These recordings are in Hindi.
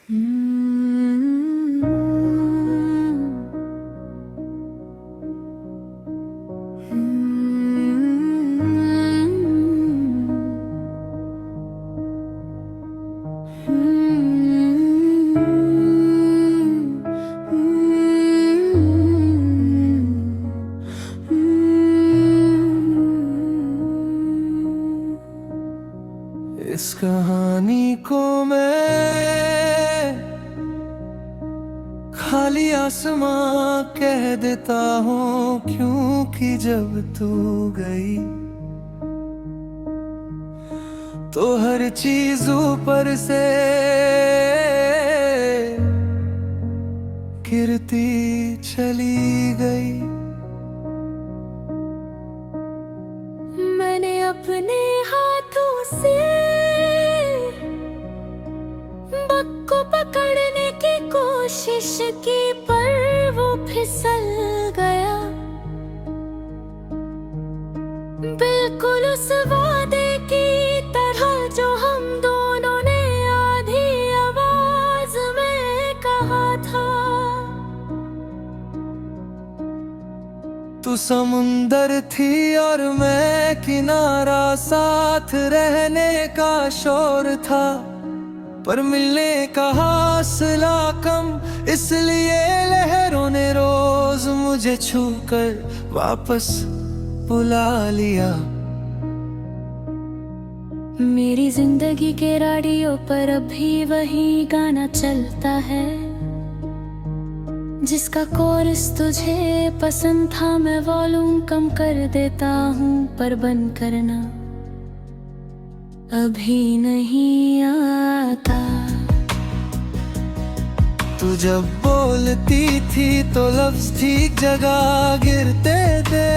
इस कहानी को मैं खाली आसमां कह देता हूँ, क्योंकि जब तू गई तो हर चीज ऊपर से गिरती चली गई। मैंने अपने हाथों से बग को पकड़ने की कोशिश की, पर वो फिसल गया बिल्कुल उस वादे की तरह जो हम दोनों ने आधी आवाज में कहा था। तू समुंदर थी और मैं किनारा, साथ रहने का शोर था, पर मिलने का हौसला कम, इसलिए लहरों ने रोज मुझे छूकर वापस बुला लिया। मेरी जिंदगी के रेडियो पर अभी वही गाना चलता है जिसका कोरस तुझे पसंद था। मैं वॉल्यूम कम कर देता हूँ, पर बंद करना अभी नहीं आता। तू जब बोलती थी तो लफ्ज ठीक जगह गिरते थे,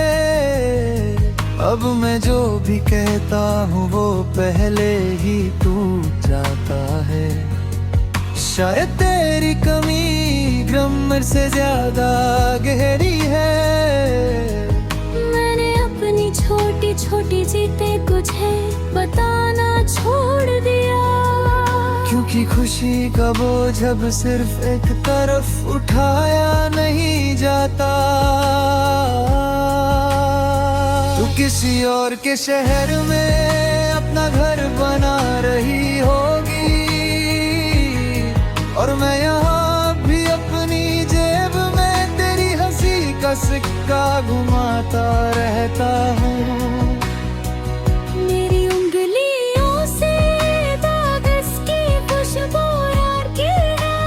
अब मैं जो भी कहता हूँ वो पहले ही टूट जाता है। शायद तेरी कमी ग्रामर से ज्यादा गहरी है। मैंने अपनी छोटी छोटी चीजें तुझे बताना छोड़ दिया, क्योंकि खुशी का बोझ अब सिर्फ एक तरफ उठाया नहीं जाता। तू किसी और के शहर में अपना घर बना रही होगी, और मैं यहाँ भी अपनी जेब में तेरी हंसी का सिक्का घुमाता रहता हूँ। मेरी उंगलियों से कागज की खुशबू यार की है।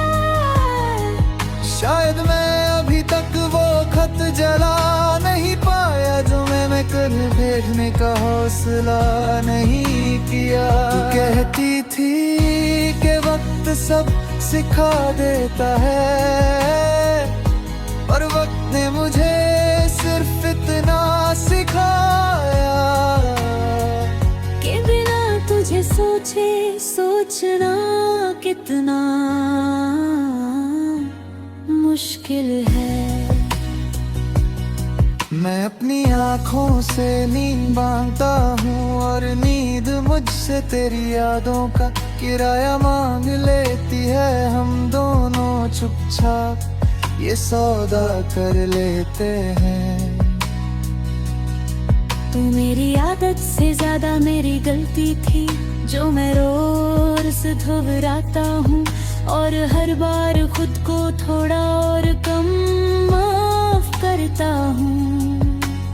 शायद मैं अभी तक वो खत जला नहीं पाया जो मैं कर भेजने का हौसला नहीं किया। तू कहती थी कि वक्त सब सिखा देता है, पर वक्त ने मुझे सिर्फ इतना सिखाया कि बिना तुझे सोचे सोचना कितना मुश्किल है। मैं अपनी आँखों से नींद मांगता हूँ, और नींद मुझसे तेरी यादों का किराया मांग लेती है। हम दोनों चुपचाप ये सौदा कर लेते हैं। तू मेरी आदत से ज्यादा मेरी गलती थी, जो मैं रोज घबराता हूँ, और हर बार खुद को थोड़ा और कम माफ करता हूँ।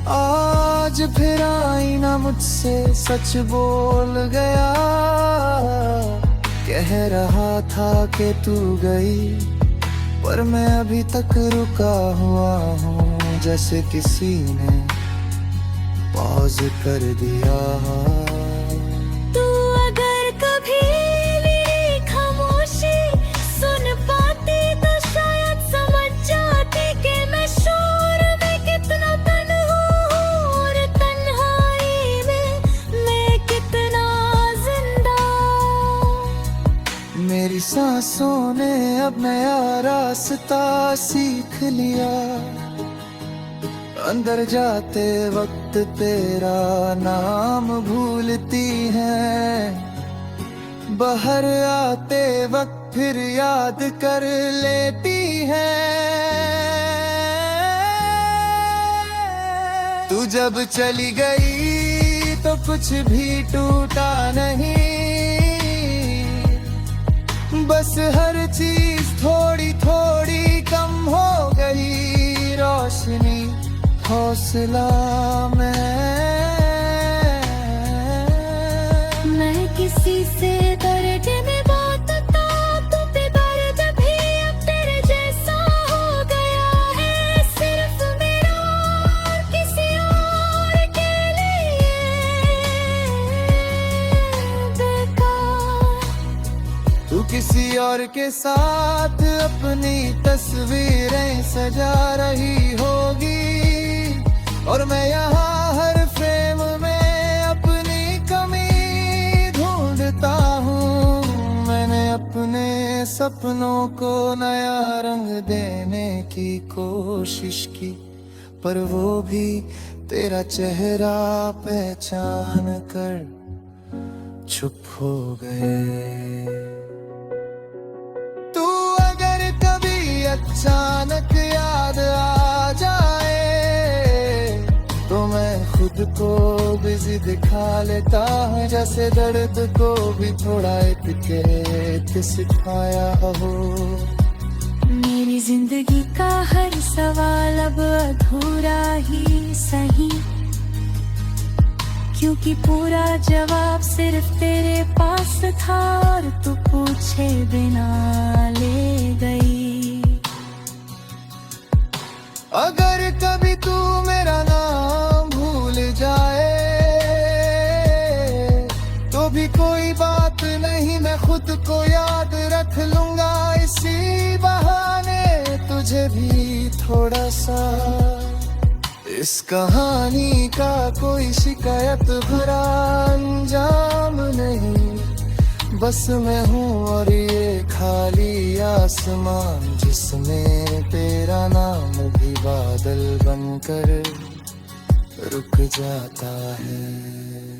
आज फिर आईना मुझसे सच बोल गया, कह रहा था कि तू गई, पर मैं अभी तक रुका हुआ हूँ, जैसे किसी ने पॉज कर दिया। तू अगर कभी मेरी खामोशी सुन पाती तो शायद समझ जाती कि मैं शोर में कितना तन्हा हूँ, और तन्हाई में मैं कितना जिंदा। मेरी सांसों ने अब नया रास्ता सीख लिया, अंदर जाते वक्त तेरा नाम भूलती है, बाहर आते वक्त फिर याद कर लेती है। तू जब चली गई तो कुछ भी टूटा नहीं, बस हर चीज थोड़ी थोड़ी कम हो गई। रोशनी, हौसला, मैं किसी से दर्द में बात था, तू पे दर्द भी अब तेरे जैसा हो गया है। सिर्फ मेरा और किसी और के लिए बेकार। तू किसी और के साथ अपनी तस्वीरें सजा रही होगी, और मैं यहाँ हर फ्रेम में अपनी कमी ढूंढता हूँ। मैंने अपने सपनों को नया रंग देने की कोशिश की, पर वो भी तेरा चेहरा पहचान कर चुप हो गए। तू अगर कभी अचानक याद आ जाए तो मैं खुद को बिजी दिखा लेता हूँ, जैसे दर्द को भी थोड़ा एटिकेट सिखाया हो। मेरी जिंदगी का हर सवाल अब अधूरा ही सही, क्योंकि पूरा जवाब सिर्फ तेरे पास था और तू पूछे बिना ले गई। अगर कभी तू मेरा नाम भूल जाए तो भी कोई बात नहीं, मैं खुद को याद रख लूंगा इसी बहाने। तुझे भी थोड़ा सा इस कहानी का कोई शिकायत भरा अंजाम नहीं, बस मैं हूँ और ये खाली आसमान, जिसमें तेरा नाम भी बादल बनकर रुक जाता है।